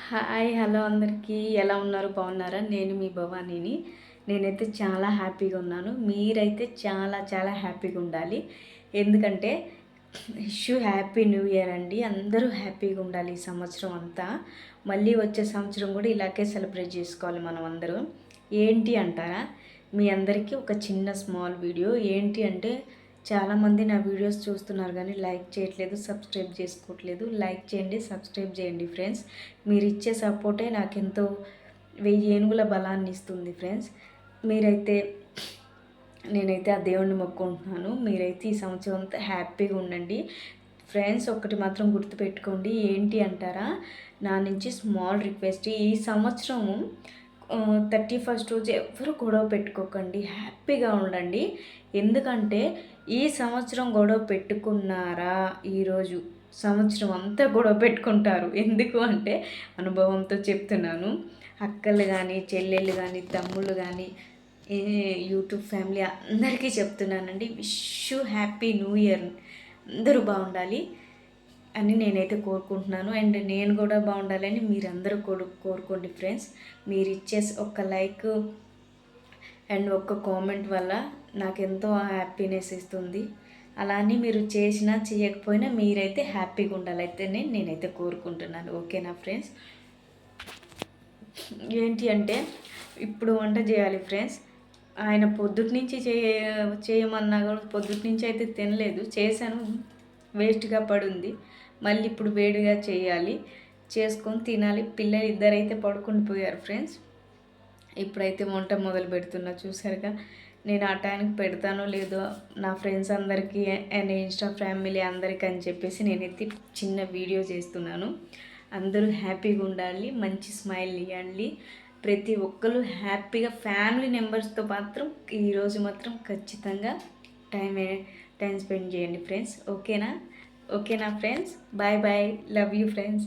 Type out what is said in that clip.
Hi hello అందరికీ ఎలా ఉన్నారు బాగున్నారా? నేను మీ భవానీని. నేనైతే చాలా హ్యాపీగా ఉన్నాను. మీరైతే చాలా చాలా హ్యాపీగా ఉండాలి. ఎందుకంటే హ్యాపీ న్యూ ఇయర్ అండి. అందరూ హ్యాపీగా ఉండాలి ఈ సంవత్సరం అంతా. మళ్ళీ వచ్చే సంవత్సరం కూడా ఇలాగే సెలబ్రేట్ చేసుకోవాలి మనం అందరూ. ఏంటి అంటారా? మీ అందరికీ ఒక చిన్న స్మాల్ వీడియో. ఏంటి అంటే చాలామంది నా వీడియోస్ చూస్తున్నారు కానీ లైక్ చేయట్లేదు, సబ్స్క్రైబ్ చేసుకోవట్లేదు. లైక్ చేయండి, సబ్స్క్రైబ్ చేయండి ఫ్రెండ్స్. మీరు ఇచ్చే సపోర్టే నాకెంతో 1000 ఏనుగుల బలాన్ని ఇస్తుంది ఫ్రెండ్స్. మీరైతే నేనైతే ఆ దేవుణ్ణి మొక్కుంటున్నాను. మీరైతే ఈ సంవత్సరం అంతా హ్యాపీగా ఉండండి ఫ్రెండ్స్. ఒకటి మాత్రం గుర్తుపెట్టుకోండి. ఏంటి అంటారా? నా నుంచి స్మాల్ రిక్వెస్ట్. ఈ సంవత్సరము 31st రోజు ఎవరు గొడవ పెట్టుకోకండి, హ్యాపీగా ఉండండి. ఎందుకంటే ఈ సంవత్సరం గొడవ పెట్టుకున్నారా, ఈరోజు సంవత్సరం అంతా గొడవ పెట్టుకుంటారు. ఎందుకు అంటే అనుభవంతో చెప్తున్నాను. అక్కలు కానీ, చెల్లెళ్ళు కానీ, తమ్ముళ్ళు కానీ, యూట్యూబ్ ఫ్యామిలీ అందరికీ చెప్తున్నానండి. Wish happy new year. అందరూ బాగుండాలి అని నేనైతే కోరుకుంటున్నాను. అండ్ నేను కూడా బాగుండాలని మీరందరూ కోరుకోండి ఫ్రెండ్స్. మీరు ఇచ్చే ఒక లైక్ అండ్ ఒక్క కామెంట్ వల్ల నాకు ఎంతో హ్యాపీనెస్ ఇస్తుంది. అలానే మీరు చేసినా చేయకపోయినా మీరైతే హ్యాపీగా ఉండాలైతే నేనైతే కోరుకుంటున్నాను. ఓకేనా ఫ్రెండ్స్? ఏంటి అంటే ఇప్పుడు వంట చేయాలి ఫ్రెండ్స్. ఆయన పొద్దుటి నుంచి చేయమన్నా కూడా పొద్దుటి నుంచి అయితే తినలేదు. చేశాను, వేస్ట్గా పడుంది. మళ్ళీ ఇప్పుడు వేడిగా చేయాలి, చేసుకొని తినాలి. పిల్లలు ఇద్దరైతే పడుకుని పోయారు ఫ్రెండ్స్. ఇప్పుడైతే వంట మొదలు పెడుతున్నా. చూసారుగా నేను ఆ టైంకి పెడతానో లేదో నా ఫ్రెండ్స్ అందరికీ అండ్ ఇన్స్టా ఫ్యామిలీ అందరికీ అని చెప్పేసి నేనైతే చిన్న వీడియో చేస్తున్నాను. అందరూ హ్యాపీగా ఉండాలి, మంచి స్మైల్ ఇవ్వండి. ప్రతి ఒక్కరు హ్యాపీగా ఫ్యామిలీ మెంబర్స్తో మాత్రం ఈరోజు మాత్రం ఖచ్చితంగా టైం స్పెండ్ చేయండి ఫ్రెండ్స్. ఓకేనా friends? Bye bye. Love you friends.